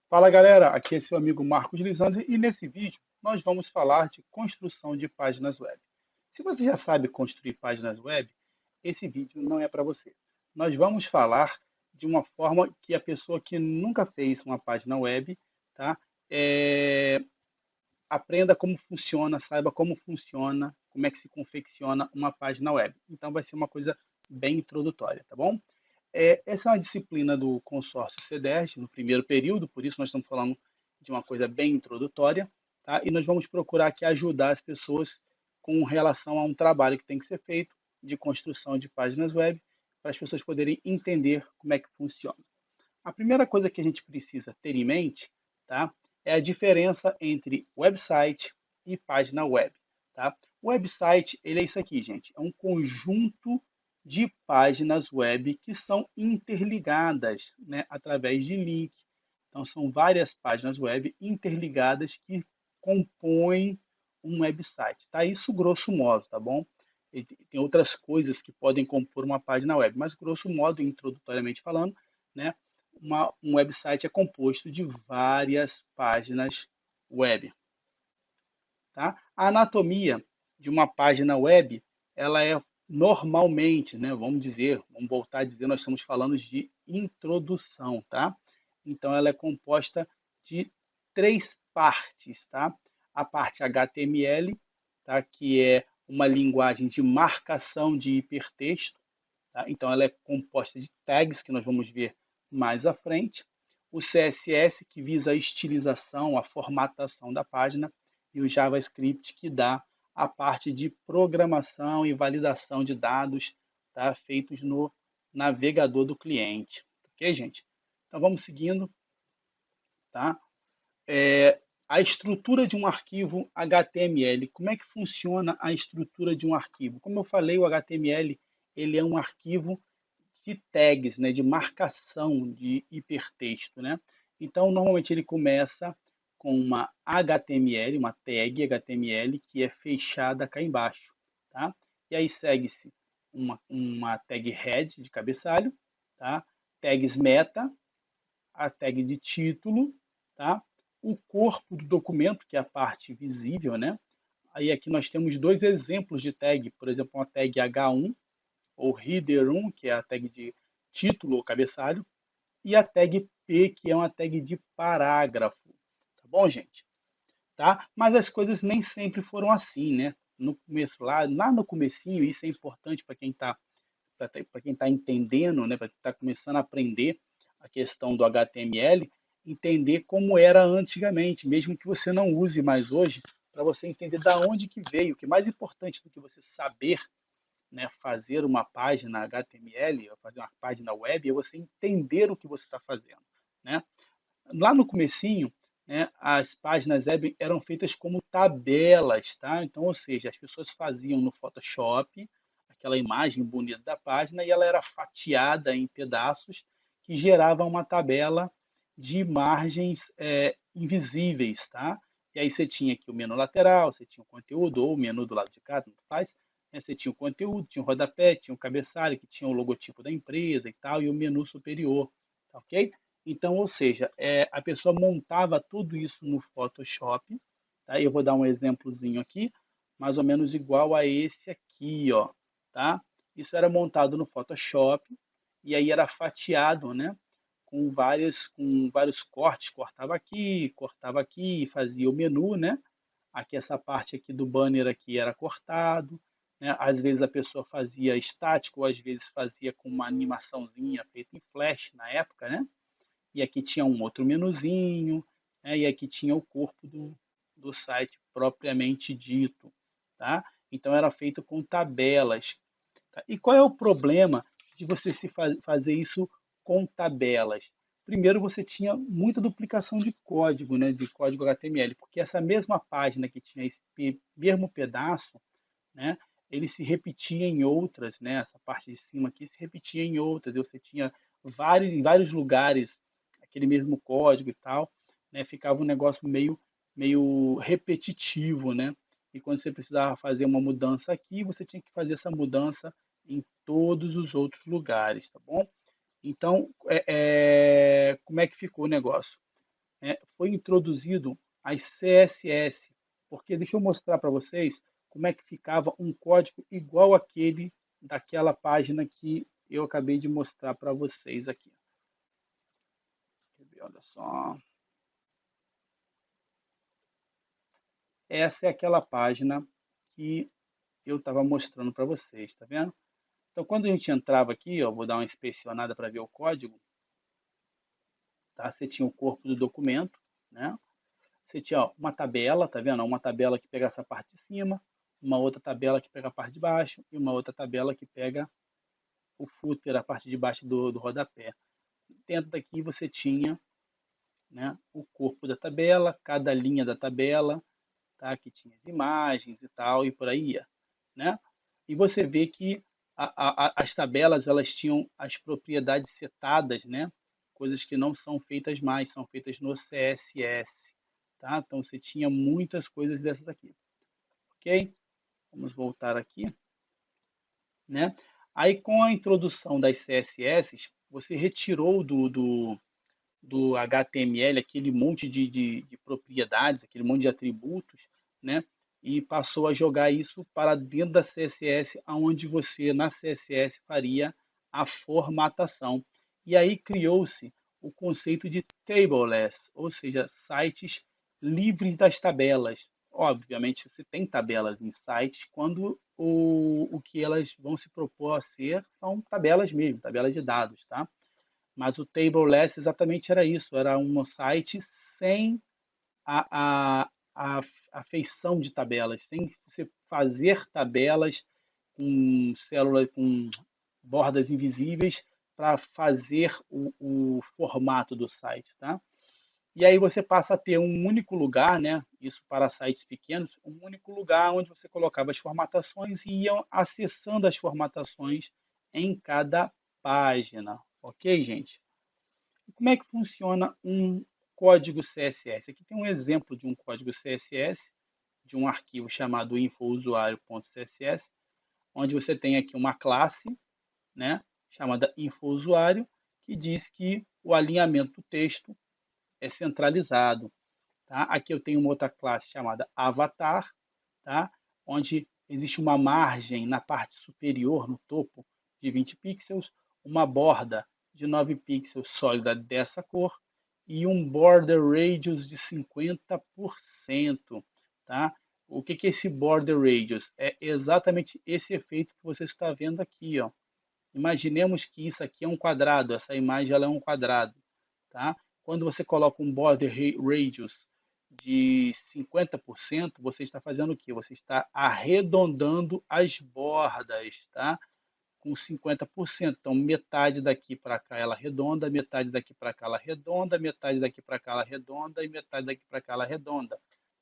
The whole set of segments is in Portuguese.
Fala galera, aqui é seu amigo Marcos Lisandro e nesse vídeo nós vamos falar de construção de páginas web. Se você já sabe construir páginas web, esse vídeo não é para você. Nós vamos falar de uma forma que a pessoa que nunca fez uma página web, tá? É, aprenda como funciona, saiba como funciona, como é que se confecciona uma página web. Então vai ser uma coisa bem introdutória, tá bom? Essa é uma disciplina do consórcio CEDERJ, no primeiro período, por isso nós estamos falando de uma coisa bem introdutória, tá? E nós vamos procurar aqui ajudar as pessoas com relação a um trabalho que tem que ser feito de construção de páginas web, para as pessoas poderem entender como é que funciona. A primeira coisa que a gente precisa ter em mente, tá, é a diferença entre website e página web. Tá? O website, ele é isso aqui, gente. É um conjunto de páginas web que são interligadas, né, através de link. Então, são várias páginas web interligadas que compõem um website. Tá? Isso grosso modo, tá bom? E tem outras coisas que podem compor uma página web, mas grosso modo, introdutoriamente falando, né, um website é composto de várias páginas web. Tá? A anatomia de uma página web, ela é normalmente, né, vamos voltar a dizer, nós estamos falando de introdução, tá? Então, ela é composta de três partes, tá? A parte HTML, tá? Que é uma linguagem de marcação de hipertexto, tá? Então, ela é composta de tags, que nós vamos ver mais à frente. O CSS, que visa a estilização, a formatação da página. E o JavaScript, que dá a parte de programação e validação de dados, tá? Feitos no navegador do cliente. Ok, gente? Então, vamos seguindo. Tá? A estrutura de um arquivo HTML. Como é que funciona a estrutura de um arquivo? Como eu falei, o HTML ele é um arquivo de tags, né, de marcação de hipertexto, né? Então, normalmente ele começa com uma HTML, uma tag HTML que é fechada cá embaixo, tá? E aí segue-se uma tag head de cabeçalho, tá? Tags meta, a tag de título, tá? O corpo do documento, que é a parte visível, né? Aí aqui nós temos dois exemplos de tag, por exemplo, uma tag H1 ou header1, que é a tag de título ou cabeçalho, e a tag P, que é uma tag de parágrafo. Tá bom, gente? Tá? Mas as coisas nem sempre foram assim, né? No começo, lá no comecinho, isso é importante para quem está entendendo, né? Para quem está começando a aprender a questão do HTML, entender como era antigamente, mesmo que você não use mais hoje, para você entender da onde que veio. O que é mais importante do que você saber, né, fazer uma página HTML, fazer uma página web, é você entender o que você está fazendo, né? Lá no comecinho, né, as páginas web eram feitas como tabelas, tá? Então, ou seja, as pessoas faziam no Photoshop aquela imagem bonita da página e ela era fatiada em pedaços que geravam uma tabela de margens invisíveis, tá? E aí você tinha aqui o menu lateral, você tinha o conteúdo, ou o menu do lado de cá, tanto faz, né? Você tinha o conteúdo, tinha o rodapé, tinha o cabeçalho, que tinha o logotipo da empresa e tal, e o menu superior, tá ok? Então, ou seja, a pessoa montava tudo isso no Photoshop, tá? Eu vou dar um exemplozinho aqui, mais ou menos igual a esse aqui, ó, tá? Isso era montado no Photoshop e aí era fatiado, né? Com vários cortes, cortava aqui e fazia o menu, né? Aqui essa parte aqui do banner aqui era cortado, né? Às vezes a pessoa fazia estático, ou às vezes fazia com uma animaçãozinha feita em Flash na época, né? E aqui tinha um outro menuzinho, né? E aqui tinha o corpo do site propriamente dito, tá? Então era feito com tabelas. Tá? E qual é o problema de você fazer isso com tabelas? Primeiro, você tinha muita duplicação de código, né, de código HTML, porque essa mesma página que tinha esse mesmo pedaço, né, ele se repetia em outras, né, essa parte de cima aqui se repetia em outras, você tinha em vários lugares aquele mesmo código e tal, né, ficava um negócio meio repetitivo, né? E quando você precisava fazer uma mudança aqui, você tinha que fazer essa mudança em todos os outros lugares, tá bom? Então, como é que ficou o negócio? foi introduzido as CSS, porque deixa eu mostrar para vocês como é que ficava um código igual aquele daquela página que eu acabei de mostrar para vocês aqui. Olha só. Essa é aquela página que eu estava mostrando para vocês, tá vendo? Então, quando a gente entrava aqui, ó, vou dar uma inspecionada para ver o código, tá? Você tinha o corpo do documento, né? Você tinha ó, uma tabela, tá vendo? Uma tabela que pega essa parte de cima, uma outra tabela que pega a parte de baixo e uma outra tabela que pega o footer, a parte de baixo do rodapé. Dentro daqui você tinha, né, o corpo da tabela, cada linha da tabela, tá? Que tinha as imagens e tal, e por aí ia, né? E você vê que as tabelas elas tinham as propriedades setadas, né? Coisas que não são feitas mais, são feitas no CSS, tá? Então você tinha muitas coisas dessas aqui, ok? Vamos voltar aqui, né? Aí com a introdução das CSS, você retirou do HTML aquele monte de propriedades, aquele monte de atributos, né? E passou a jogar isso para dentro da CSS, aonde você na CSS faria a formatação. E aí criou-se o conceito de tableless, ou seja, sites livres das tabelas. Obviamente, você tem tabelas em sites quando o que elas vão se propor a ser são tabelas mesmo, tabelas de dados, tá? Mas o Tableless exatamente era isso, era um site sem a feição de tabelas, sem você fazer tabelas com célula, com bordas invisíveis para fazer o formato do site, tá? E aí você passa a ter um único lugar, né? Isso para sites pequenos, um único lugar onde você colocava as formatações e iam acessando as formatações em cada página, ok, gente? E como é que funciona um código CSS? Aqui tem um exemplo de um código CSS, de um arquivo chamado infousuário.css, onde você tem aqui uma classe, né, chamada infousuário, que diz que o alinhamento do texto é centralizado. Tá? Aqui eu tenho uma outra classe chamada avatar, tá? Onde existe uma margem na parte superior, no topo, de 20 pixels, uma borda de 9 pixels sólida dessa cor e um border radius de 50%. Tá? O que é esse border radius? É exatamente esse efeito que você está vendo aqui. Ó. Imaginemos que isso aqui é um quadrado, essa imagem ela é um quadrado. Tá? Quando você coloca um border radius de 50%, você está fazendo o quê? Você está arredondando as bordas, tá? Com 50%. Então, metade daqui para cá ela arredonda, metade daqui para cá ela arredonda, metade daqui para cá ela arredonda e metade daqui para cá ela arredonda.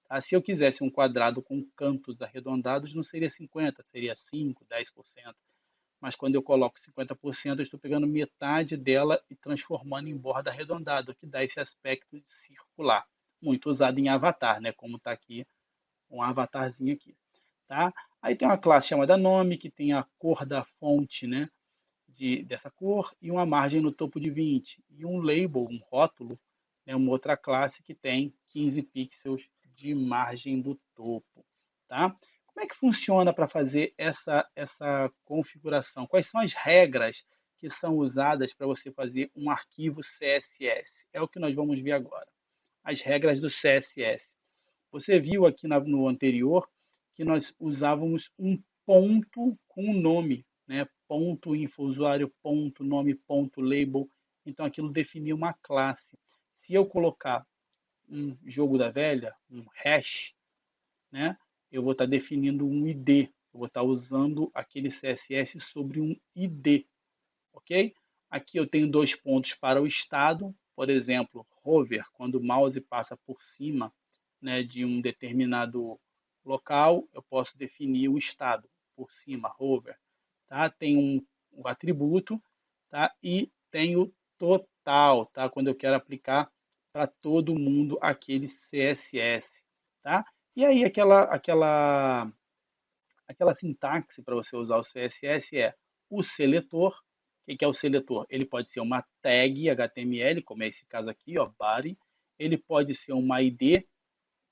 Tá? Se eu quisesse um quadrado com cantos arredondados, não seria 50%, seria 5%, 10%. Mas quando eu coloco 50%, eu estou pegando metade dela e transformando em borda arredondada, o que dá esse aspecto circular, muito usado em avatar, né? Como está aqui, um avatarzinho aqui. Tá? Aí tem uma classe chamada nome, que tem a cor da fonte, né? Dessa cor, e uma margem no topo de 20. E um label, um rótulo, né? Uma outra classe que tem 15 pixels de margem do topo. Tá? Como é que funciona para fazer essa configuração? Quais são as regras que são usadas para você fazer um arquivo CSS? É o que nós vamos ver agora. As regras do CSS. Você viu aqui no anterior que nós usávamos um ponto com o nome, né? Ponto info, usuário, ponto, nome, ponto, label. Então, aquilo definia uma classe. Se eu colocar um jogo da velha, um hash, né? Eu vou estar definindo um ID. Eu vou estar usando aquele CSS sobre um ID, ok? Aqui eu tenho 2 pontos para o estado, por exemplo, hover, quando o mouse passa por cima, né, de um determinado local, eu posso definir o estado por cima, hover. Tá? Tem um atributo, tá? E tem o total, tá? Quando eu quero aplicar para todo mundo aquele CSS. Tá? E aí aquela sintaxe para você usar o CSS é o seletor. O que é o seletor? Ele pode ser uma tag HTML, como é esse caso aqui, ó, body, Ele pode ser uma ID,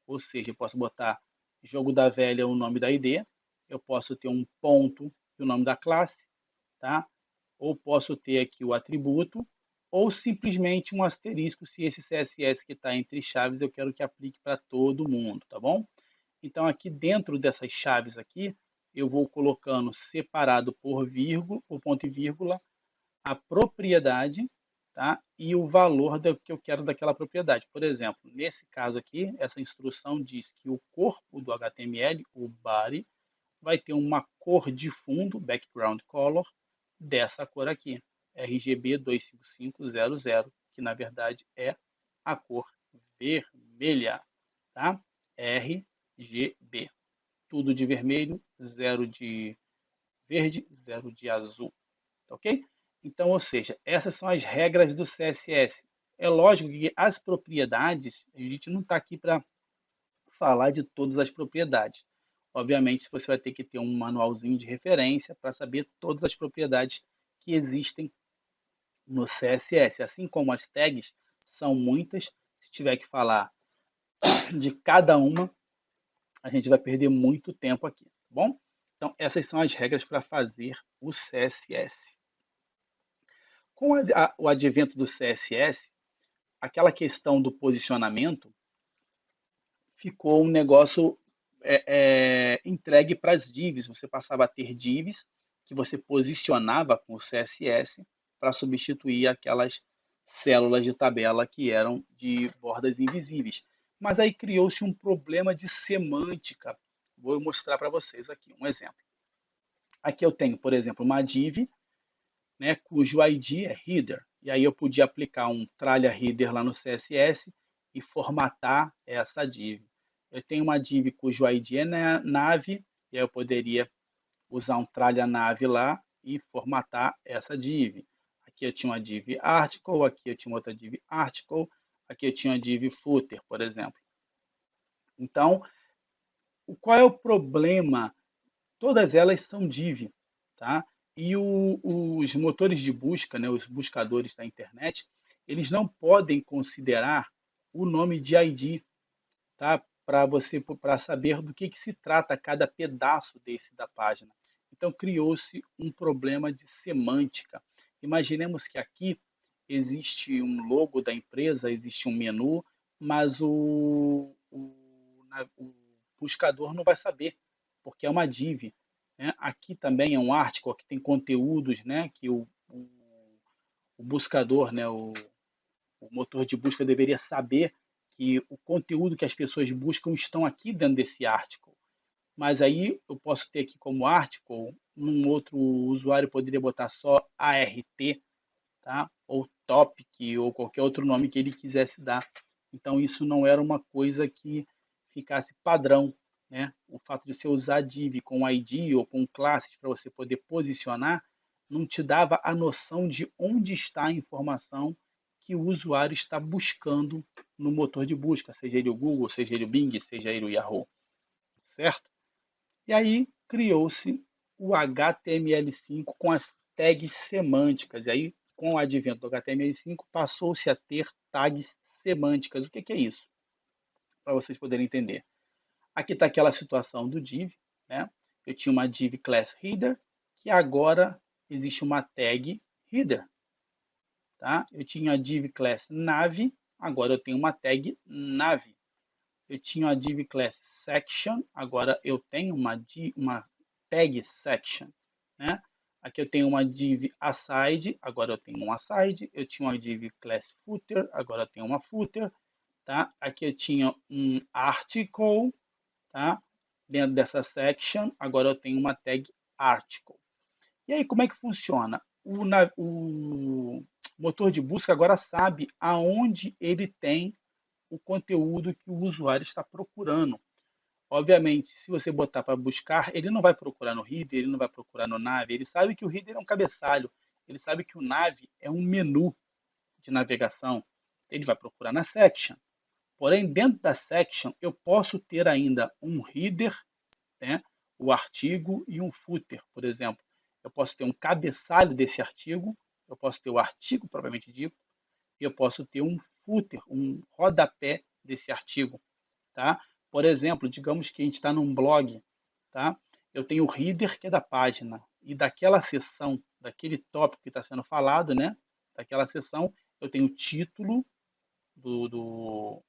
ou seja, eu posso botar jogo da velha o nome da ID, eu posso ter um ponto e o nome da classe, tá? Ou posso ter aqui o atributo, ou simplesmente um asterisco se esse CSS que está entre chaves eu quero que aplique para todo mundo, tá bom? Então, aqui dentro dessas chaves aqui, eu vou colocando separado por vírgula, por ponto e vírgula, a propriedade, tá? E o valor que eu quero daquela propriedade. Por exemplo, nesse caso aqui, essa instrução diz que o corpo do HTML, o body, vai ter uma cor de fundo, background color, dessa cor aqui, RGB 25500, que na verdade é a cor vermelha, tá? RGB. Tudo de vermelho, zero de verde, zero de azul, tá ok? Então, ou seja, essas são as regras do CSS. É lógico que as propriedades, a gente não está aqui para falar de todas as propriedades. Obviamente, você vai ter que ter um manualzinho de referência para saber todas as propriedades que existem no CSS. Assim como as tags são muitas, se tiver que falar de cada uma, a gente vai perder muito tempo aqui, tá bom? Então, essas são as regras para fazer o CSS. Com o advento do CSS, aquela questão do posicionamento ficou um negócio entregue para as divs. Você passava a ter divs que você posicionava com o CSS para substituir aquelas células de tabela que eram de bordas invisíveis. Mas aí criou-se um problema de semântica. Vou mostrar para vocês aqui um exemplo. Aqui eu tenho, por exemplo, uma div, né, cujo ID é header. E aí eu podia aplicar um tralha header lá no CSS e formatar essa div. Eu tenho uma div cujo ID é nave, e aí eu poderia usar um tralha nave lá e formatar essa div. Aqui eu tinha uma div article, aqui eu tinha outra div article, aqui eu tinha uma div footer, por exemplo. Então, qual é o problema? Todas elas são div, tá? E os motores de busca, né, os buscadores da internet, eles não podem considerar o nome de ID, tá? Para saber do que se trata cada pedaço desse da página. Então criou-se um problema de semântica. Imaginemos que aqui existe um logo da empresa, existe um menu, mas o buscador não vai saber, porque é uma div, né? Aqui também é um article, que tem conteúdos, né? Que o buscador, né? O motor de busca deveria saber que o conteúdo que as pessoas buscam estão aqui dentro desse article. Mas aí eu posso ter aqui como article, um outro usuário poderia botar só ART, tá? Ou topic, ou qualquer outro nome que ele quisesse dar. Então isso não era uma coisa que ficasse padrão, né? O fato de você usar div com ID ou com classes para você poder posicionar não te dava a noção de onde está a informação que o usuário está buscando no motor de busca, seja ele o Google, seja ele o Bing, seja ele o Yahoo, certo? E aí criou-se o HTML5 com as tags semânticas. E aí, com o advento do HTML5, passou-se a ter tags semânticas. O que é isso? Para vocês poderem entender. Aqui está aquela situação do div, né? Eu tinha uma div class header, que agora existe uma tag header, tá? Eu tinha a div class nave, agora eu tenho uma tag nave. Eu tinha a div class section, agora eu tenho uma tag section, né? Aqui eu tenho uma div aside, agora eu tenho um aside. Eu tinha uma div class footer, agora eu tenho uma footer, tá? Aqui eu tinha um article, tá? Dentro dessa section, agora eu tenho uma tag article. E aí, como é que funciona? O motor de busca agora sabe aonde ele tem o conteúdo que o usuário está procurando. Obviamente, se você botar para buscar, ele não vai procurar no header, ele não vai procurar no nav, ele sabe que o header é um cabeçalho, ele sabe que o nav é um menu de navegação, ele vai procurar na section. Porém, dentro da section, eu posso ter ainda um header, né, o artigo e um footer, por exemplo. Eu posso ter um cabeçalho desse artigo, eu posso ter o artigo propriamente dito, e eu posso ter um footer, um rodapé desse artigo, tá? Por exemplo, digamos que a gente está num blog, tá? Eu tenho o header, que é da página, e daquela seção, daquele tópico que está sendo falado, né? Daquela seção, eu tenho o título do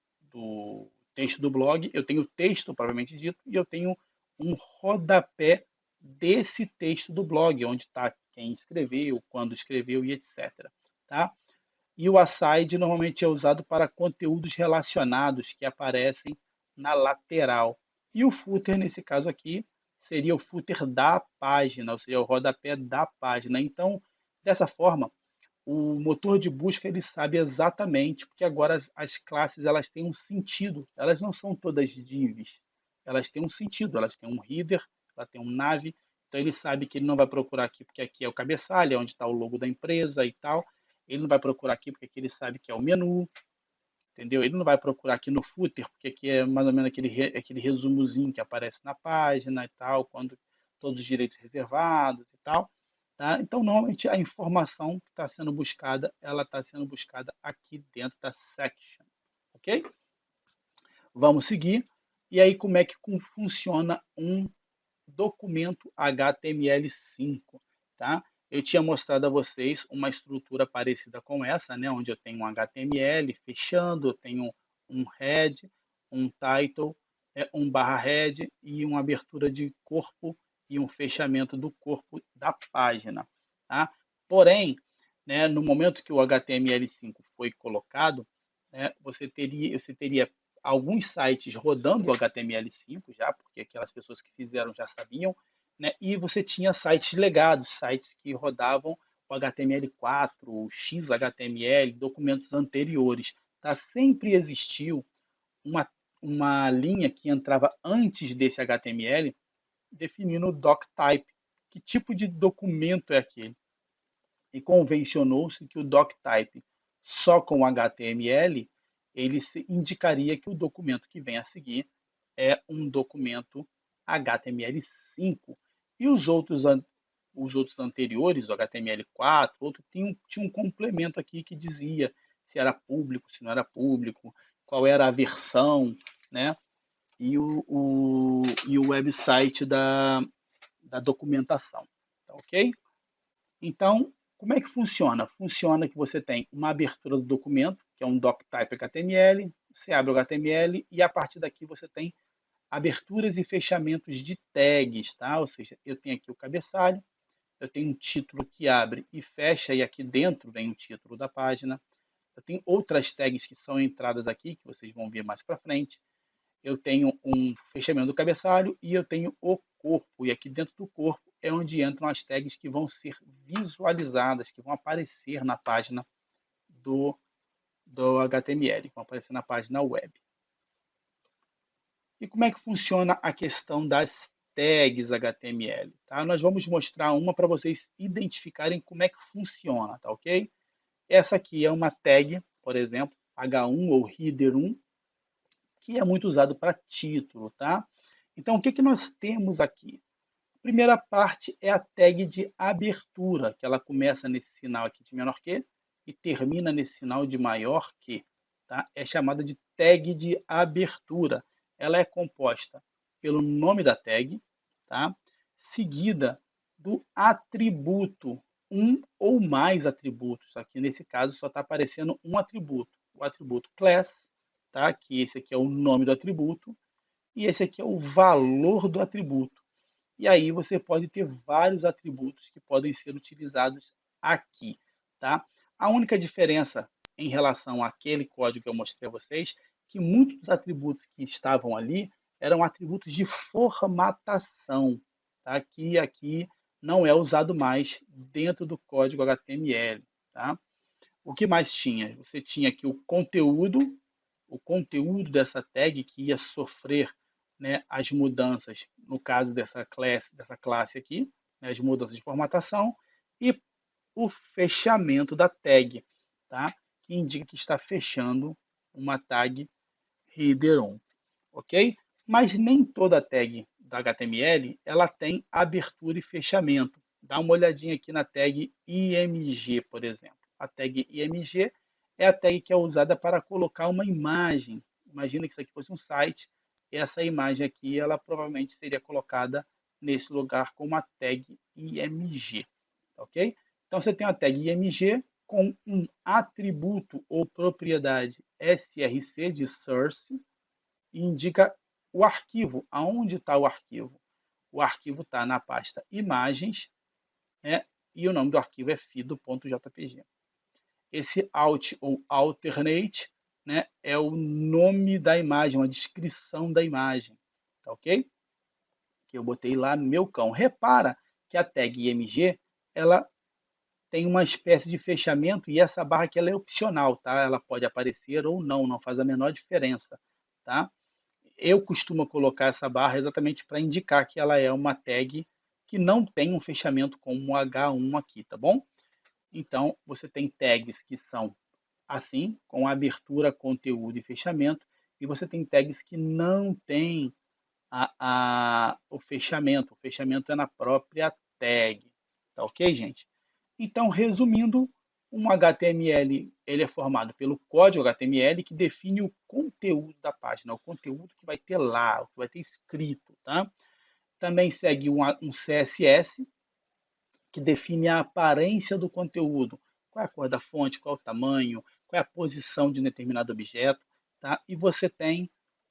texto do blog, eu tenho o texto, propriamente dito, e eu tenho um rodapé desse texto do blog, onde está quem escreveu, quando escreveu e etc. Tá? E o aside normalmente é usado para conteúdos relacionados que aparecem na lateral. E o footer, nesse caso aqui, seria o footer da página, ou seja, o rodapé da página. Então, dessa forma, o motor de busca ele sabe exatamente, porque agora as classes elas têm um sentido, elas não são todas divs, elas têm um sentido, elas têm um header, ela tem um nav, então ele sabe que ele não vai procurar aqui porque aqui é o cabeçalho, é onde está o logo da empresa e tal, ele não vai procurar aqui porque aqui ele sabe que é o menu, entendeu? Ele não vai procurar aqui no footer porque aqui é mais ou menos aquele resumozinho que aparece na página e tal, quando todos os direitos reservados e tal. Tá? Então, normalmente, a informação que está sendo buscada, ela está sendo buscada aqui dentro da section. Ok? Vamos seguir. E aí, como é que funciona um documento HTML5? Tá? Eu tinha mostrado a vocês uma estrutura parecida com essa, né? Onde eu tenho um HTML fechando, eu tenho um head, um title, um barra head e uma abertura de corpo e um fechamento do corpo da página. Tá? Porém, né, no momento que o HTML5 foi colocado, né, você teria alguns sites rodando o HTML5 já, porque aquelas pessoas que fizeram já sabiam, né, e você tinha sites legados, sites que rodavam o HTML4, o XHTML, documentos anteriores. Tá? Sempre existiu uma linha que entrava antes desse HTML definindo o doctype. Que tipo de documento é aquele? E convencionou-se que o doctype só com HTML ele indicaria que o documento que vem a seguir é um documento HTML5 e os outros anteriores, o HTML4, outro tinha um complemento aqui que dizia se era público, se não era público, qual era a versão, né? E o website da documentação, tá ok? Então, como é que funciona? Funciona que você tem uma abertura do documento, que é um doctype HTML, você abre o HTML e a partir daqui você tem aberturas e fechamentos de tags, tá? Ou seja, eu tenho aqui o cabeçalho, eu tenho um título que abre e fecha, e aqui dentro vem o título da página. Eu tenho outras tags que são entradas aqui, que vocês vão ver mais para frente. Eu tenho um fechamento do cabeçalho e eu tenho o corpo. E aqui dentro do corpo é onde entram as tags que vão ser visualizadas, que vão aparecer na página do HTML, que vão aparecer na página web. E como é que funciona a questão das tags HTML? Tá? Nós vamos mostrar uma para vocês identificarem como é que funciona, tá ok? Essa aqui é uma tag, por exemplo, H1 ou header1, que é muito usado para título, tá? Então, o que nós temos aqui? A primeira parte é a tag de abertura, que ela começa nesse sinal aqui de menor que e termina nesse sinal de maior que. Tá? É chamada de tag de abertura. Ela é composta pelo nome da tag, tá? Seguida do atributo, um ou mais atributos. Aqui nesse caso só está aparecendo um atributo, o atributo class, tá? Que esse aqui é o nome do atributo, e esse aqui é o valor do atributo. E aí você pode ter vários atributos que podem ser utilizados aqui, tá? A única diferença em relação àquele código que eu mostrei a vocês, que muitos dos atributos que estavam ali eram atributos de formatação, tá? Que aqui não é usado mais dentro do código HTML, tá? O que mais tinha? Você tinha aqui o conteúdo dessa tag que ia sofrer, né, as mudanças, no caso dessa classe aqui, né, as mudanças de formatação, e o fechamento da tag, tá? Que indica que está fechando uma tag header1, ok? Mas nem toda tag da HTML ela tem abertura e fechamento. Dá uma olhadinha aqui na tag IMG, por exemplo. A tag IMG é a tag que é usada para colocar uma imagem. Imagina que isso aqui fosse um site, essa imagem aqui, ela provavelmente seria colocada nesse lugar com uma tag IMG, ok? Então, você tem uma tag IMG com um atributo ou propriedade src de source e indica o arquivo. Aonde está o arquivo? O arquivo está na pasta imagens, né? E o nome do arquivo é fido.jpg. Esse alt ou alternate, né, é o nome da imagem, uma descrição da imagem, tá ok? Que eu botei lá no meu cão. Repara que a tag img, ela tem uma espécie de fechamento e essa barra aqui ela é opcional, tá? Ela pode aparecer ou não, não faz a menor diferença, tá? Eu costumo colocar essa barra exatamente para indicar que ela é uma tag que não tem um fechamento como o H1 aqui, tá bom? Então, você tem tags que são assim, com abertura, conteúdo e fechamento, e você tem tags que não têm o fechamento. O fechamento é na própria tag. Tá ok, gente? Então, resumindo, um HTML ele é formado pelo código HTML que define o conteúdo da página, o conteúdo que vai ter lá, o que vai ter escrito. Tá? Também segue um CSS, que define a aparência do conteúdo, qual é a cor da fonte, qual é o tamanho, qual é a posição de um determinado objeto, tá? E você tem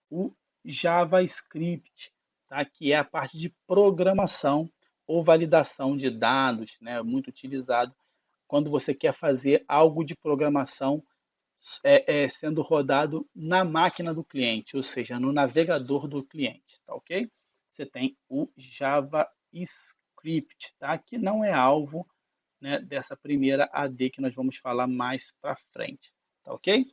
o JavaScript, tá? Que é a parte de programação ou validação de dados, né? Muito utilizado quando você quer fazer algo de programação sendo rodado na máquina do cliente, ou seja, no navegador do cliente, tá ok? Você tem o JavaScript, tá? Que não é alvo, né, dessa primeira AD que nós vamos falar mais para frente, tá ok?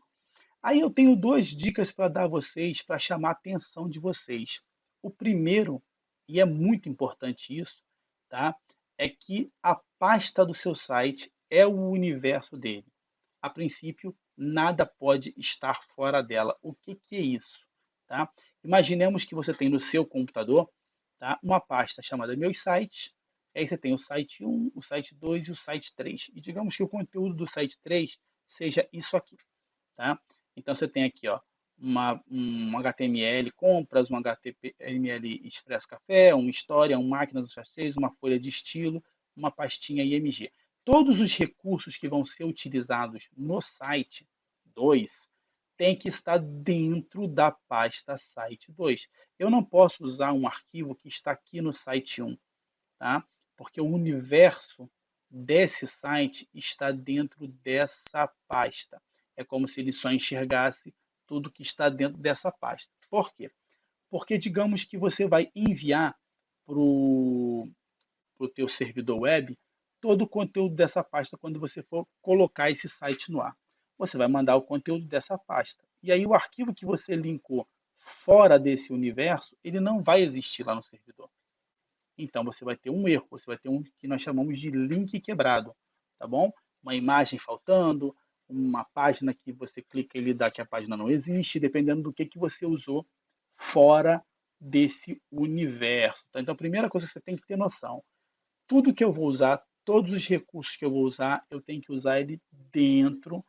Aí eu tenho duas dicas para dar a vocês, para chamar a atenção de vocês. O primeiro, e é muito importante isso, tá? É que a pasta do seu site é o universo dele. A princípio, nada pode estar fora dela. O que, que é isso? Tá? Imaginemos que você tem no seu computador, tá, uma pasta chamada Meus Sites. Aí você tem o site 1, o site 2 e o site 3. E digamos que o conteúdo do site 3 seja isso aqui. Tá? Então você tem aqui ó, um HTML compras, um HTML Expresso Café, uma história, um máquina dos cachês, uma folha de estilo, uma pastinha IMG. Todos os recursos que vão ser utilizados no site 2 têm que estar dentro da pasta site 2. Eu não posso usar um arquivo que está aqui no site 1, tá? Porque o universo desse site está dentro dessa pasta. É como se ele só enxergasse tudo que está dentro dessa pasta. Por quê? Porque digamos que você vai enviar para o teu servidor web todo o conteúdo dessa pasta quando você for colocar esse site no ar. Você vai mandar o conteúdo dessa pasta. E aí o arquivo que você linkou fora desse universo, ele não vai existir lá no servidor. Então você vai ter um erro, você vai ter um que nós chamamos de link quebrado, tá bom? Uma imagem faltando, uma página que você clica e ele dá que a página não existe, dependendo do que você usou fora desse universo. Tá? Então a primeira coisa que você tem que ter noção, tudo que eu vou usar, todos os recursos que eu vou usar, eu tenho que usar ele dentro,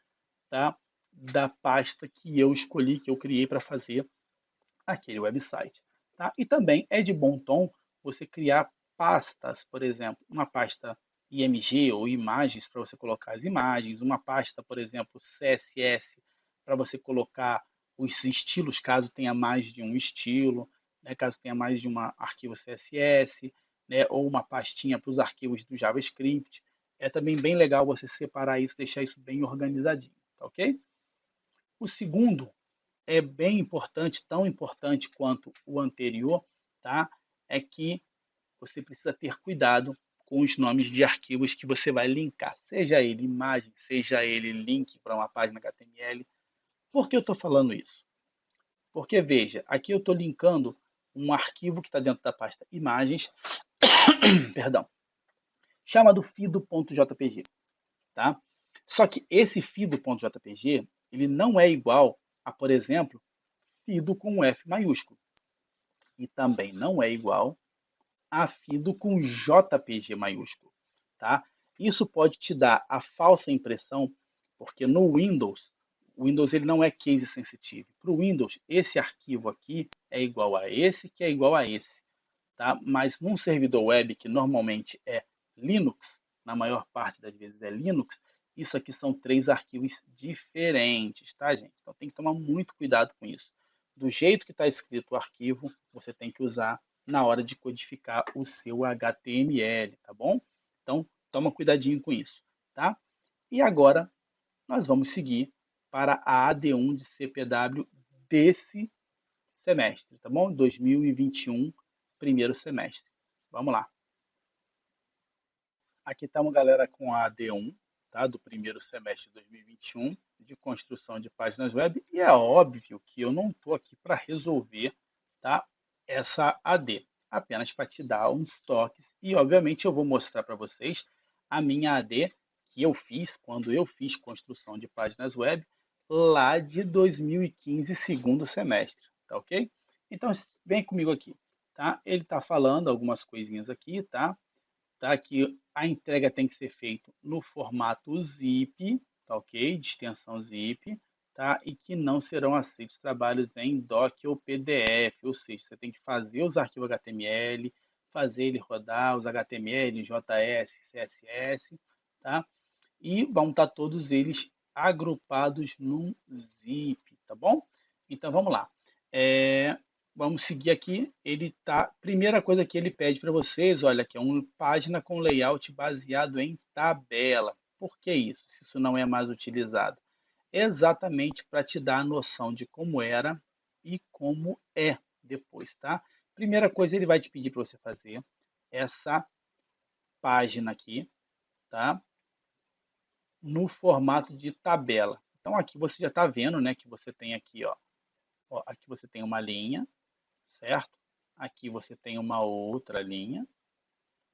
tá, da pasta que eu escolhi, que eu criei para fazer aquele website. Tá? E também é de bom tom você criar pastas, por exemplo, uma pasta IMG ou imagens para você colocar as imagens, uma pasta, por exemplo, CSS para você colocar os estilos, caso tenha mais de um estilo, né, caso tenha mais de um arquivo CSS, né, ou uma pastinha para os arquivos do JavaScript. É também bem legal você separar isso, deixar isso bem organizadinho, tá ok? O segundo é bem importante, tão importante quanto o anterior, tá? É que você precisa ter cuidado com os nomes de arquivos que você vai linkar, seja ele imagem, seja ele link para uma página HTML. Por que eu estou falando isso? Porque, veja, aqui eu estou linkando um arquivo que está dentro da pasta imagens, perdão, chamado fido.jpg, tá? Só que esse fido.jpg, ele não é igual a, por exemplo, fido com F maiúsculo. E também não é igual a fido com JPG maiúsculo. Tá? Isso pode te dar a falsa impressão Porque no Windows, o Windows ele não é case sensitive. Para o Windows, esse arquivo aqui é igual a esse, que é igual a esse. Tá? Mas num servidor web, que normalmente é Linux, na maior parte das vezes é Linux, isso aqui são 3 arquivos diferentes, tá, gente? Então tem que tomar muito cuidado com isso. Do jeito que está escrito o arquivo, você tem que usar na hora de codificar o seu HTML, tá bom? Então, toma cuidadinho com isso, tá? E agora, nós vamos seguir para a AD1 de CPW desse semestre, tá bom? 2021, primeiro semestre. Vamos lá. Aqui estamos, galera, com a AD1, tá? Do primeiro semestre de 2021, de construção de páginas web. E é óbvio que eu não estou aqui para resolver, tá? Essa AD, apenas para te dar uns toques. E, obviamente, eu vou mostrar para vocês a minha AD que eu fiz quando eu fiz construção de páginas web lá de 2015, segundo semestre, tá ok? Então, vem comigo aqui, tá? Ele está falando algumas coisinhas aqui, tá? Tá? Que a entrega tem que ser feita no formato zip, tá ok? De extensão zip, tá? E que não serão aceitos trabalhos em doc ou PDF, ou seja, você tem que fazer os arquivos HTML, fazer ele rodar os HTML, JS, CSS, tá? E vão estar todos eles agrupados num zip, tá bom? Então vamos lá. Vamos seguir aqui. Ele tá. Primeira coisa que ele pede para vocês, olha aqui, é uma página com layout baseado em tabela. Por que isso? Se isso não é mais utilizado? Exatamente para te dar a noção de como era e como é depois, tá? Primeira coisa, ele vai te pedir para você fazer essa página aqui, tá? No formato de tabela. Então aqui você já está vendo, né, que você tem aqui, ó, aqui você tem uma linha, certo? Aqui você tem uma outra linha,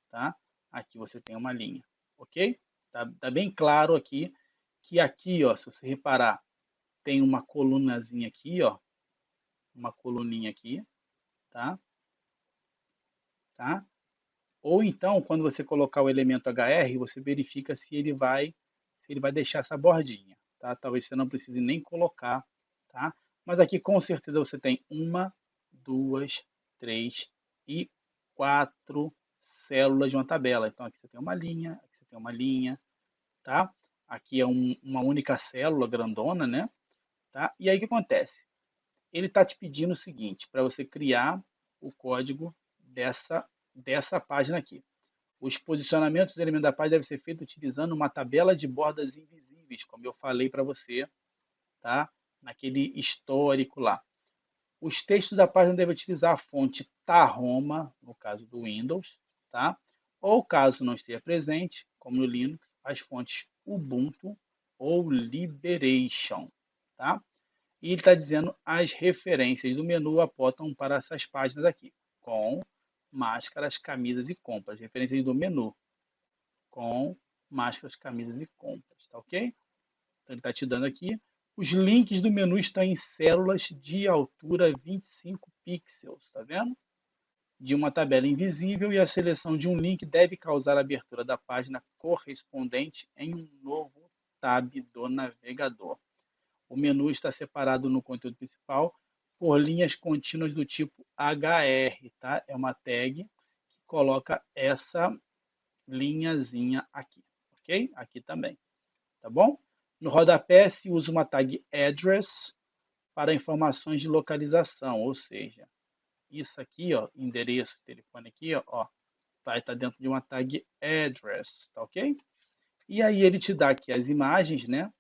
tá? Aqui você tem uma linha, ok? Tá bem claro aqui que aqui, ó, se você reparar, tem uma colunazinha aqui, ó, uma coluninha aqui, tá? Tá? Ou então, quando você colocar o elemento HR, você verifica se ele vai deixar essa bordinha, tá? Talvez você não precise nem colocar, tá? Mas aqui com certeza você tem uma, duas, três e quatro células de uma tabela. Então aqui você tem uma linha, aqui você tem uma linha, tá? Aqui é uma única célula grandona, né? Tá? E aí o que acontece? Ele está te pedindo o seguinte, para você criar o código dessa página aqui. Os posicionamentos dos elementos da página devem ser feitos utilizando uma tabela de bordas invisíveis, como eu falei para você, tá? Naquele histórico lá. Os textos da página devem utilizar a fonte Tahoma, no caso do Windows, tá? Ou caso não esteja presente, como no Linux, as fontes Ubuntu ou Liberation, tá? E ele está dizendo as referências do menu apontam para essas páginas aqui, com máscaras, camisas e compras. Referências do menu, com máscaras, camisas e compras, tá ok? Então ele está te dando aqui. Os links do menu estão em células de altura 25 pixels, tá vendo? De uma tabela invisível e a seleção de um link deve causar a abertura da página correspondente em um novo tab do navegador. O menu está separado no conteúdo principal por linhas contínuas do tipo HR, tá? É uma tag que coloca essa linhazinha aqui, ok? Aqui também, tá bom? No rodapé se usa uma tag address para informações de localização, ou seja, isso aqui, ó, endereço, telefone aqui, ó, vai estar dentro de uma tag address, tá ok? E aí ele te dá aqui as imagens, né?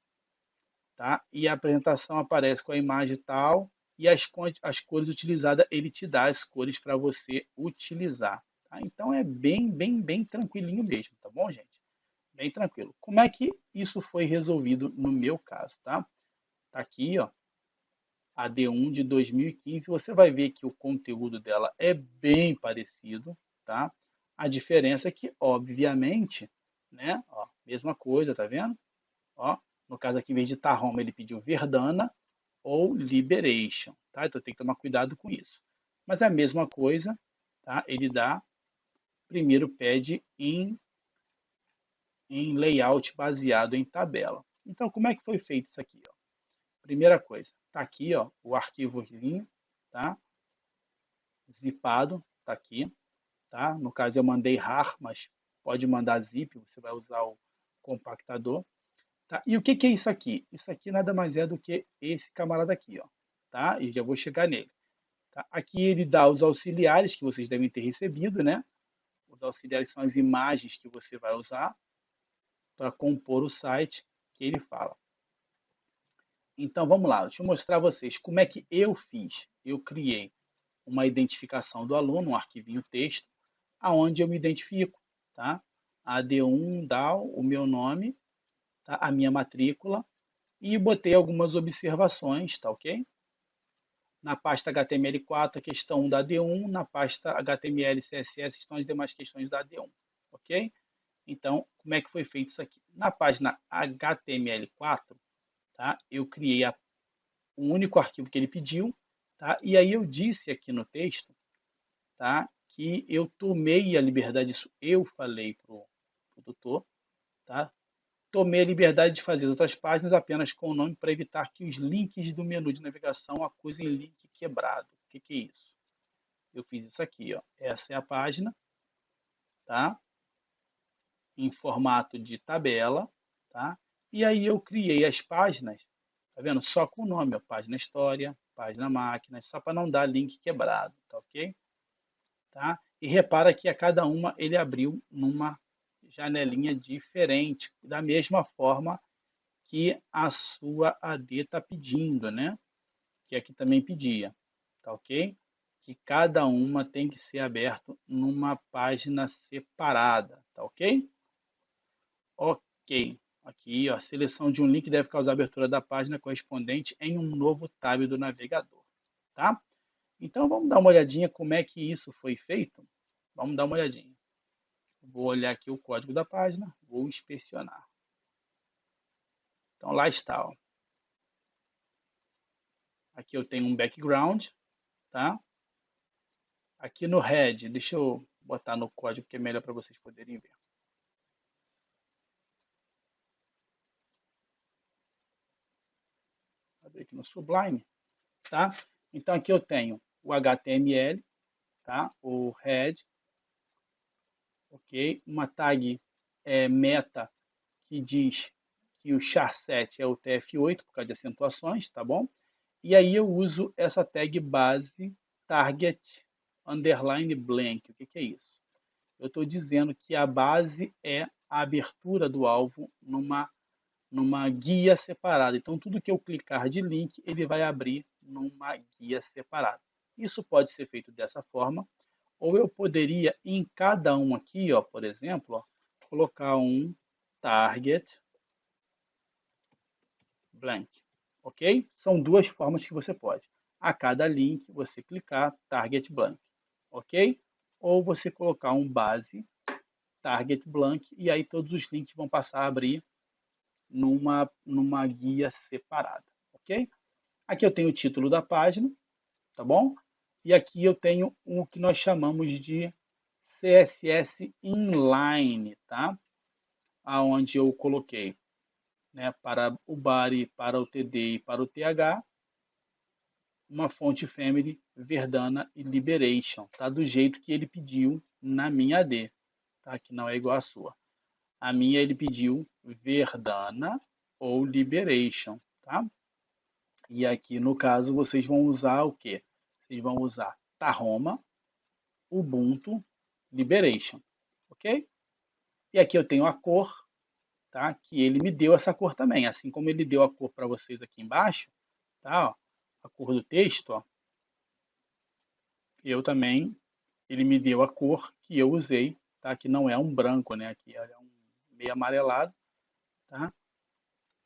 Tá? E a apresentação aparece com a imagem tal e as cores utilizadas, ele te dá as cores para você utilizar. Tá? Então é bem tranquilinho mesmo, tá bom, gente? Bem tranquilo. Como é que isso foi resolvido no meu caso, tá? Tá aqui, ó, a D1 de 2015, você vai ver que o conteúdo dela é bem parecido, tá? A diferença é que, obviamente, né, ó, mesma coisa, tá vendo? Ó, no caso aqui, em vez de Tahoma, ele pediu Verdana ou Liberation, tá? Então tem que tomar cuidado com isso. Mas é a mesma coisa, tá? Ele dá, primeiro pede em layout baseado em tabela. Então, como é que foi feito isso aqui? Ó? Primeira coisa, está aqui ó, o arquivozinho, tá? Zipado, está aqui. Tá? No caso, eu mandei RAR, mas pode mandar zip, você vai usar o compactador. Tá? E o que, que é isso aqui? Isso aqui nada mais é do que esse camarada aqui, ó, tá? E já vou chegar nele. Tá? Aqui ele dá os auxiliares que vocês devem ter recebido, né? Os auxiliares são as imagens que você vai usar para compor o site que ele fala. Então vamos lá, deixa eu mostrar a vocês como é que eu fiz. Eu criei uma identificação do aluno, um arquivinho texto, aonde eu me identifico, tá? AD1 dá o meu nome, tá? A minha matrícula, e botei algumas observações, tá ok? Na pasta HTML4, a questão 1 da AD1, na pasta HTML e CSS estão as demais questões da AD1, ok? Então, como é que foi feito isso aqui? Na página HTML4, tá? Eu criei o único arquivo que ele pediu, tá? E aí eu disse aqui no texto, tá? Que eu tomei a liberdade, isso eu falei para o tutor, tá? Tomei a liberdade de fazer outras páginas apenas com o nome para evitar que os links do menu de navegação acusem link quebrado. O que, que é isso? Eu fiz isso aqui, ó. Essa é a página, tá? Em formato de tabela, tá? E aí eu criei as páginas, tá vendo? Só com o nome, ó. Página história, página máquina, só para não dar link quebrado, tá ok? Tá? E repara que a cada uma ele abriu numa janelinha diferente, da mesma forma que a sua AD está pedindo, né? Que aqui também pedia, tá ok? Que cada uma tem que ser aberto numa página separada, tá ok? Ok. Aqui, ó, a seleção de um link deve causar a abertura da página correspondente em um novo tab do navegador, tá? Então, vamos dar uma olhadinha como é que isso foi feito? Vamos dar uma olhadinha. Vou olhar aqui o código da página, vou inspecionar. Então, lá está. Ó. Aqui eu tenho um background, tá? Aqui no head, deixa eu botar no código que é melhor para vocês poderem ver. Abrir aqui no Sublime, tá? Então, aqui eu tenho o HTML, tá? O head, ok? Uma tag meta que diz que o char7 é o TF8 por causa de acentuações, tá bom? E aí eu uso essa tag base target underline blank. O que, que é isso? Eu estou dizendo que a base é a abertura do alvo numa guia separada. Então, tudo que eu clicar de link, ele vai abrir numa guia separada. Isso pode ser feito dessa forma, ou eu poderia, em cada um aqui, ó, por exemplo, ó, colocar um target blank, ok? São duas formas que você pode. A cada link, você clicar target blank, ok? Ou você colocar um base target blank e aí todos os links vão passar a abrir numa guia separada, ok? Aqui eu tenho o título da página, tá bom? E aqui eu tenho o que nós chamamos de CSS inline, tá? Aonde eu coloquei, né, para o body, para o TD e para o TH, uma fonte family, Verdana e Liberation, tá? Do jeito que ele pediu na minha AD, tá? Que não é igual à sua. A minha ele pediu Verdana ou Liberation, tá? E aqui no caso vocês vão usar o quê? Vocês vão usar Tahoma, Ubuntu, Liberation, ok? E aqui eu tenho a cor, tá? Que ele me deu essa cor também, assim como ele deu a cor para vocês aqui embaixo, tá? Ó, a cor do texto, ó, eu também, ele me deu a cor que eu usei, tá? Que não é um branco, né? Aqui é um meio amarelado, tá?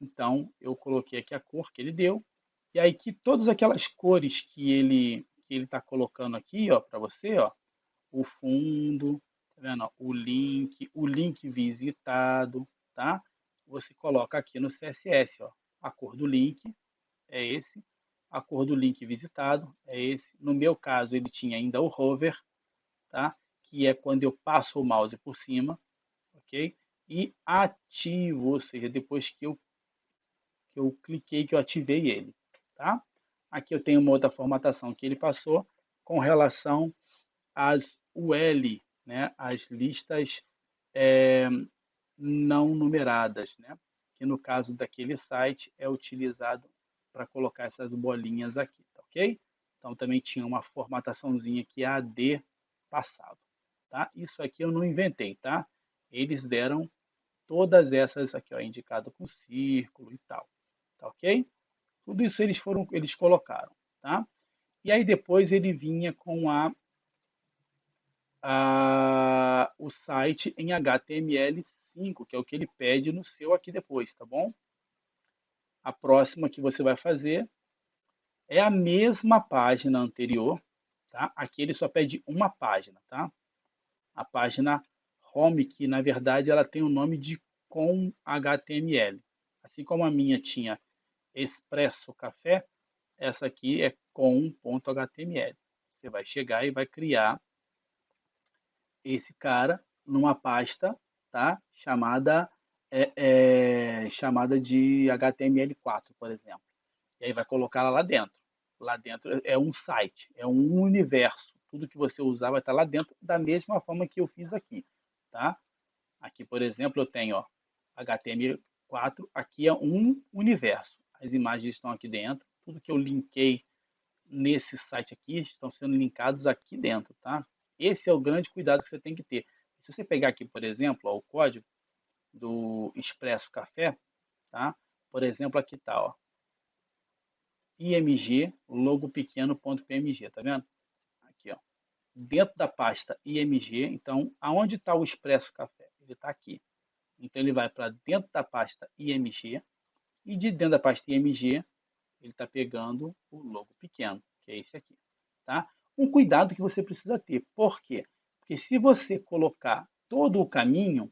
Então, eu coloquei aqui a cor que ele deu, e aí que todas aquelas cores que ele está colocando aqui, ó, para você, ó, o fundo, tá vendo? Ó, o link visitado, tá? Você coloca aqui no CSS, ó, a cor do link é esse, a cor do link visitado é esse. No meu caso, ele tinha ainda o hover, tá? Que é quando eu passo o mouse por cima, ok? E ativo, ou seja, depois que eu que eu cliquei, que eu ativei ele, tá? Aqui eu tenho uma outra formatação que ele passou com relação às UL, né? As listas não numeradas, né? Que no caso daquele site é utilizado para colocar essas bolinhas aqui, tá ok? Então também tinha uma formataçãozinha que a AD passava, tá? Isso aqui eu não inventei, tá? Eles deram todas essas aqui, ó, indicado com círculo e tal, tá ok? Tudo isso eles colocaram, tá? E aí depois ele vinha com o site em HTML5, que é o que ele pede no seu aqui depois, tá bom? A próxima que você vai fazer é a mesma página anterior, tá? Aqui ele só pede uma página, tá? A página home, que na verdade ela tem o nome de com HTML. Assim como a minha tinha Expresso Café, essa aqui é com.html. Você vai chegar e vai criar esse cara numa pasta, tá? Chamada de HTML4, por exemplo. E aí vai colocar ela lá dentro. Lá dentro é um site, é um universo. Tudo que você usar vai estar lá dentro da mesma forma que eu fiz aqui, tá? Aqui, por exemplo, eu tenho ó, HTML4, aqui é um universo. As imagens estão aqui dentro, tudo que eu linkei nesse site aqui estão sendo linkados aqui dentro, tá? Esse é o grande cuidado que você tem que ter. Se você pegar aqui, por exemplo, ó, o código do Expresso Café, tá? Por exemplo, aqui tá, ó, img logo pequeno.pmg, tá vendo? Aqui, ó, dentro da pasta img, então, aonde está o Expresso Café? Ele está aqui. Então, ele vai para dentro da pasta img e de dentro da pasta img, ele está pegando o logo pequeno, que é esse aqui, tá? Um cuidado que você precisa ter. Por quê? Porque se você colocar todo o caminho,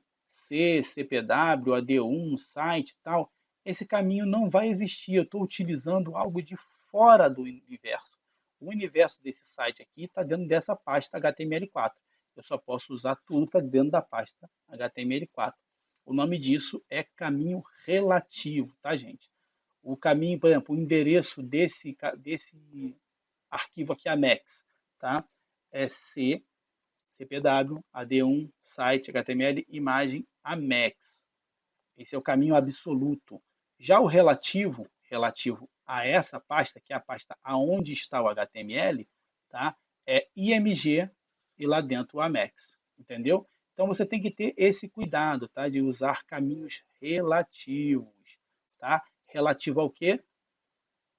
CPW, AD1, site e tal, esse caminho não vai existir. Eu estou utilizando algo de fora do universo. O universo desse site aqui está dentro dessa pasta HTML4. Eu só posso usar tudo que está dentro da pasta HTML4. O nome disso é caminho relativo, tá, gente? O caminho, por exemplo, o endereço desse arquivo aqui, Amex, tá? É CPW, AD1, site, HTML, imagem, Amex. Esse é o caminho absoluto. Já o relativo a essa pasta, que é a pasta aonde está o HTML, tá? É IMG e lá dentro o Amex, entendeu? Então você tem que ter esse cuidado, tá? De usar caminhos relativos, tá? Relativo ao quê?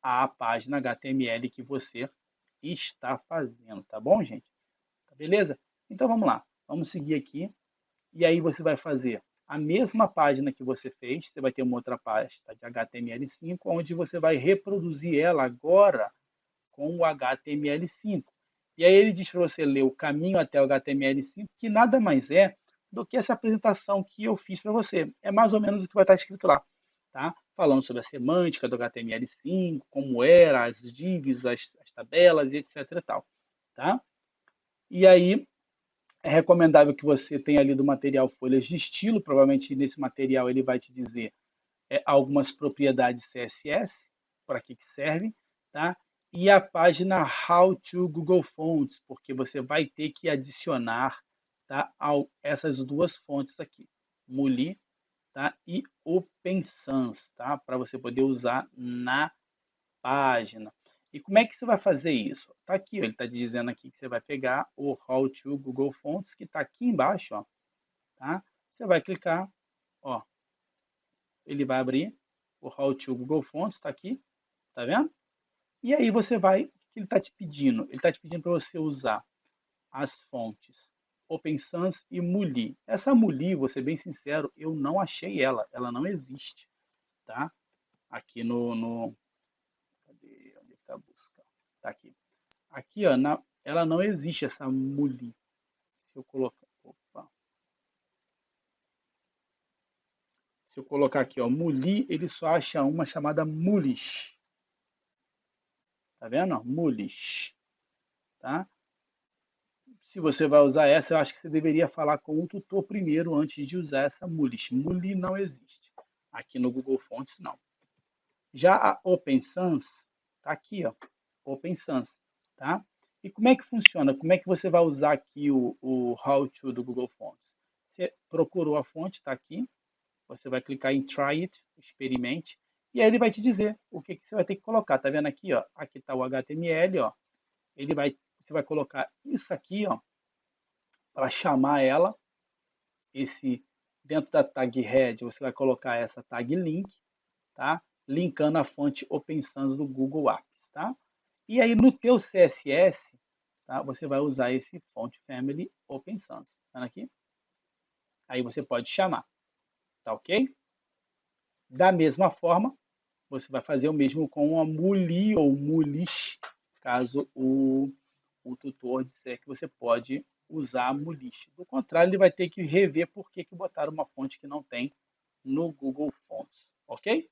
À página HTML que você está fazendo, tá bom, gente? Tá beleza? Então vamos lá, vamos seguir aqui. E aí você vai fazer a mesma página que você fez, você vai ter uma outra pasta de HTML5, onde você vai reproduzir ela agora com o HTML5. E aí ele diz para você ler o caminho até o HTML5, que nada mais é do que essa apresentação que eu fiz para você. É mais ou menos o que vai estar escrito lá, tá? Falando sobre a semântica do HTML5, como era, as divs, as tabelas, etc. e tal, tá? E aí é recomendável que você tenha lido o material folhas de estilo, provavelmente nesse material ele vai te dizer algumas propriedades CSS, para que servem, tá? E a página How to Google Fonts, porque você vai ter que adicionar, tá, essas duas fontes aqui, Muli, tá, e Open Sans, tá, para você poder usar na página. E como é que você vai fazer isso? Tá aqui, ele está dizendo aqui que você vai pegar o How to Google Fonts, que está aqui embaixo, ó, tá? Você vai clicar, ó, ele vai abrir o How to Google Fonts, está aqui, tá vendo? E aí você vai, o que ele está te pedindo? Ele está te pedindo para você usar as fontes Open Sans e Muli. Essa Muli, vou ser bem sincero, eu não achei ela não existe, tá? Aqui cadê? Onde está a busca? Tá aqui. Aqui, ó, ela não existe, essa Muli. Se eu colocar, opa, se eu colocar aqui, ó, Muli, ele só acha uma chamada Mulish. Tá vendo? Mulish, tá? Se você vai usar essa, eu acho que você deveria falar com o tutor primeiro antes de usar essa Mulish. Muli não existe. Aqui no Google Fonts, não. Já a Open Sans está aqui, ó, Open Sans, tá? E como é que funciona? Como é que você vai usar aqui o How to do Google Fonts? Você procurou a fonte, está aqui, você vai clicar em Try It, experimente, e aí ele vai te dizer o que, que você vai ter que colocar. Tá vendo aqui, ó? Aqui está o HTML, ó. Você vai colocar isso aqui, ó, para chamar ela, dentro da tag head, você vai colocar essa tag link, tá? Linkando a fonte Open Sans do Google Apps, tá? E aí no teu CSS, tá? Você vai usar esse font family Open Sans, tá aqui? Aí você pode chamar, tá ok? Da mesma forma, você vai fazer o mesmo com a Muli ou Mulish, caso o tutor disser que você pode usar a Mulish. Do contrário, ele vai ter que rever por que botaram uma fonte que não tem no Google Fonts, ok?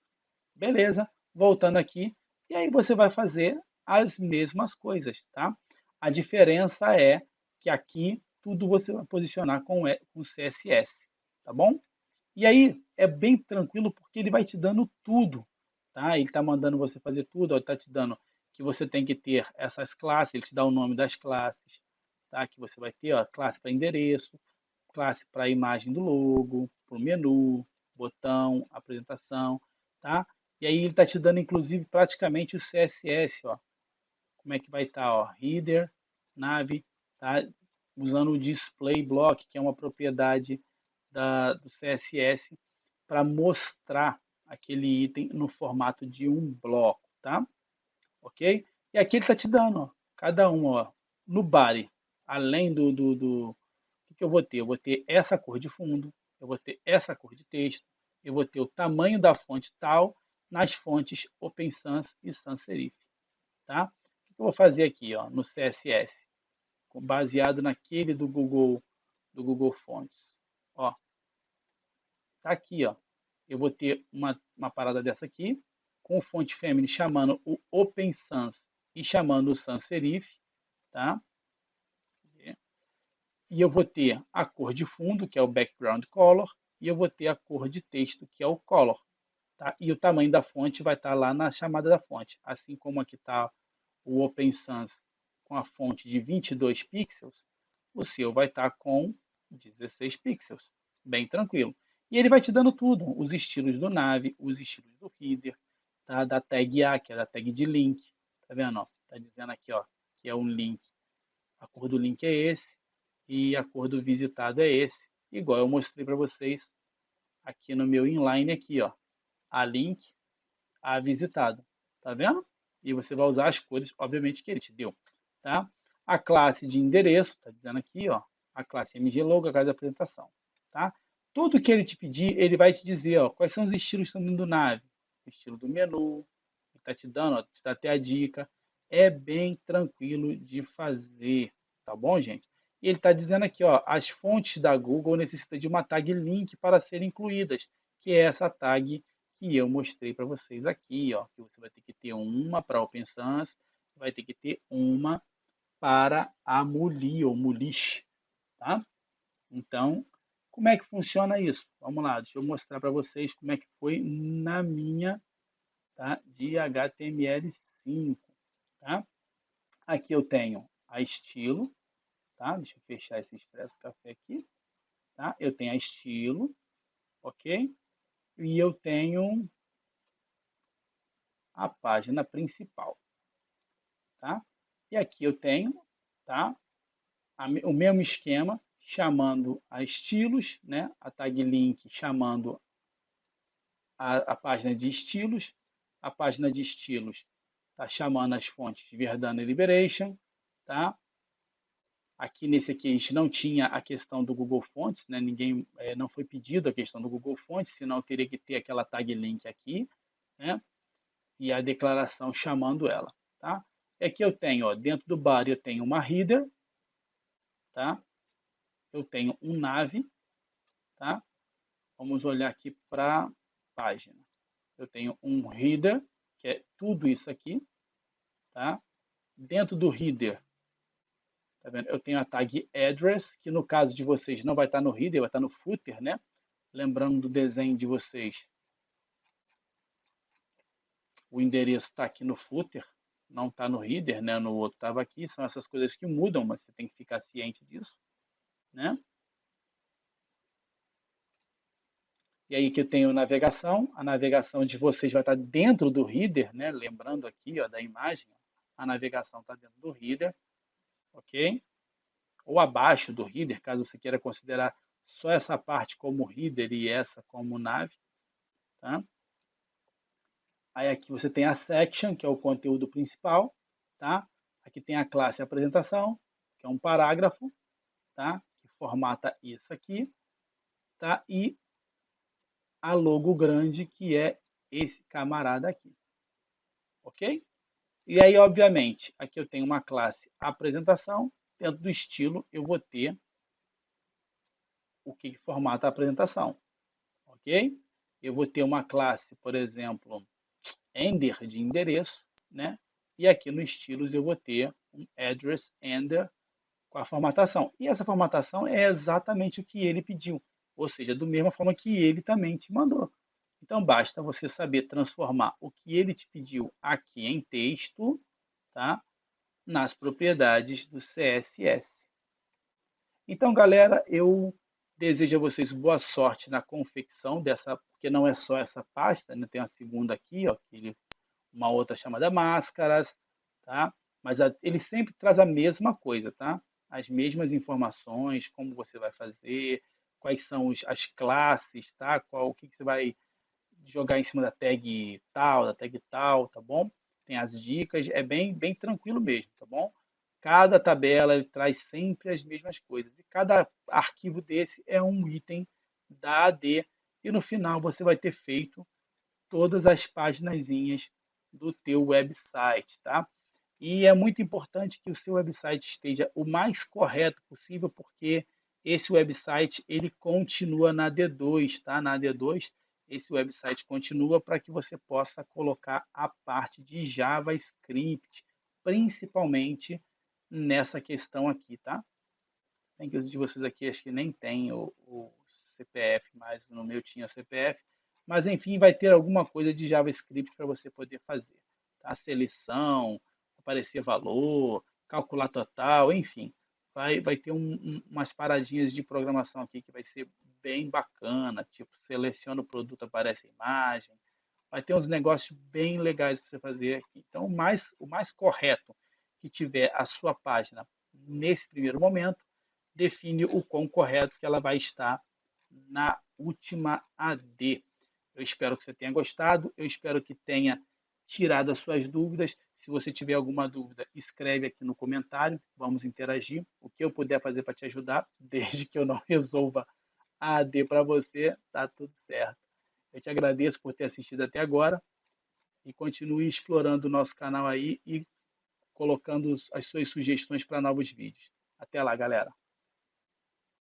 Beleza, voltando aqui, e aí você vai fazer as mesmas coisas, tá? A diferença é que aqui tudo você vai posicionar com CSS, tá bom? E aí é bem tranquilo porque ele vai te dando tudo, tá? Ele está mandando você fazer tudo, ele está te dando que você tem que ter essas classes, ele te dá o nome das classes, tá? Que você vai ter, ó, classe para endereço, classe para imagem do logo, para o menu, botão, apresentação, tá? E aí ele está te dando, inclusive, praticamente o CSS, ó. Como é que vai estar, ó? Header, nav, tá? Usando o display block, que é uma propriedade do CSS para mostrar aquele item no formato de um bloco, tá? Ok? E aqui ele está te dando, ó, cada um, ó, no body, além o que eu vou ter? Eu vou ter essa cor de fundo, eu vou ter essa cor de texto, eu vou ter o tamanho da fonte tal nas fontes Open Sans e Sans Serif, tá? O que eu vou fazer aqui, ó, no CSS, baseado naquele do Google Fonts, ó, tá aqui, ó. Eu vou ter uma parada dessa aqui, com o font family chamando o Open Sans e chamando o Sans Serif, tá? E eu vou ter a cor de fundo, que é o background color, e eu vou ter a cor de texto, que é o color. Tá? E o tamanho da fonte vai estar lá na chamada da fonte. Assim como aqui está o Open Sans com a fonte de 22 pixels, o seu vai estar com 16 pixels. Bem tranquilo. E ele vai te dando tudo, os estilos do nav, os estilos do header, tá? Da tag A, que é da tag de link. Tá vendo? Está dizendo aqui, ó, que é um link. A cor do link é esse e a cor do visitado é esse. Igual eu mostrei para vocês aqui no meu inline aqui, ó. A link, a visitado. Tá vendo? E você vai usar as cores, obviamente, que ele te deu. Tá? A classe de endereço, tá dizendo aqui, ó. A classe MGLogo, a classe de apresentação. Tá? Tudo que ele te pedir, ele vai te dizer, ó, quais são os estilos também do nave. O estilo do menu, ele tá te dando, ó, te dá até a dica. É bem tranquilo de fazer, tá bom, gente? E ele está dizendo aqui, ó, as fontes da Google necessitam de uma tag link para serem incluídas, que é essa tag que eu mostrei para vocês aqui, ó, que você vai ter que ter uma para Open Sans, vai ter que ter uma para a Muli ou Mulish, tá? Então, como é que funciona isso? Vamos lá, deixa eu mostrar para vocês como é que foi na minha, tá, de HTML5, tá? Aqui eu tenho a estilo, tá? Deixa eu fechar esse Expresso Café aqui, tá? Eu tenho a estilo, ok? E eu tenho a página principal, tá? E aqui eu tenho, tá? O mesmo esquema, chamando a estilos, né? A tag link chamando a página de estilos, a página de estilos está chamando as fontes de Verdana e Liberation, tá? Aqui nesse aqui a gente não tinha a questão do Google Fonts, né? Ninguém não foi pedido a questão do Google Fonts, senão teria que ter aquela tag link aqui, né? E a declaração chamando ela, tá? E aqui eu tenho, ó, dentro do body eu tenho uma header, tá? Eu tenho um nav, tá? Vamos olhar aqui para a página. Eu tenho um header, que é tudo isso aqui, tá? Dentro do header, tá vendo? Eu tenho a tag address, que no caso de vocês não vai estar no header, vai estar no footer, né? Lembrando do desenho de vocês, o endereço está aqui no footer, não está no header, né? No outro estava aqui. São essas coisas que mudam, mas você tem que ficar ciente disso, né? E aí que eu tenho navegação. A navegação de vocês vai estar dentro do header, né? Lembrando aqui, ó, da imagem, a navegação está dentro do header, ok? Ou abaixo do header, caso você queira considerar só essa parte como header e essa como nav, tá? Aí aqui você tem a section, que é o conteúdo principal, tá? Aqui tem a classe apresentação, que é um parágrafo, tá? Que formata isso aqui, tá? E a logo grande, que é esse camarada aqui, ok? E aí, obviamente, aqui eu tenho uma classe apresentação, dentro do estilo eu vou ter o que formata a apresentação, ok? Eu vou ter uma classe, por exemplo, ender de endereço, né? E aqui no estilos eu vou ter um address ender com a formatação. E essa formatação é exatamente o que ele pediu, ou seja, da mesma forma que ele também te mandou. Então basta você saber transformar o que ele te pediu aqui em texto, tá? Nas propriedades do CSS. Então, galera, eu desejo a vocês boa sorte na confecção dessa, porque não é só essa pasta, né? Tem a segunda aqui, ó, uma outra chamada máscaras, tá? Mas ele sempre traz a mesma coisa, tá? As mesmas informações, como você vai fazer, quais são as classes, tá? O que você vai jogar em cima da tag tal, tá bom? Tem as dicas, é bem tranquilo mesmo, tá bom? Cada tabela ele traz sempre as mesmas coisas. E cada arquivo desse é um item da AD. E no final você vai ter feito todas as paginazinhas do teu website, tá? E é muito importante que o seu website esteja o mais correto possível, porque esse website ele continua na D2, tá? Na D2, esse website continua para que você possa colocar a parte de JavaScript, principalmente nessa questão aqui, tá? Tem que os de vocês aqui acho que nem tem o CPF, mas no meu tinha CPF. Mas enfim, vai ter alguma coisa de JavaScript para você poder fazer. Tá? Seleção, aparecer valor, calcular total, enfim. Vai ter umas paradinhas de programação aqui que vai ser bem bacana, tipo, seleciona o produto, aparece a imagem. Vai ter uns negócios bem legais para você fazer aqui. Então, o mais correto que tiver a sua página nesse primeiro momento, define o quão correto que ela vai estar na última AD. Eu espero que você tenha gostado, eu espero que tenha tirado as suas dúvidas. Se você tiver alguma dúvida, escreve aqui no comentário, vamos interagir. O que eu puder fazer para te ajudar, desde que eu não resolva a AD para você, tá tudo certo. Eu te agradeço por ter assistido até agora e continue explorando o nosso canal aí e colocando as suas sugestões para novos vídeos. Até lá, galera!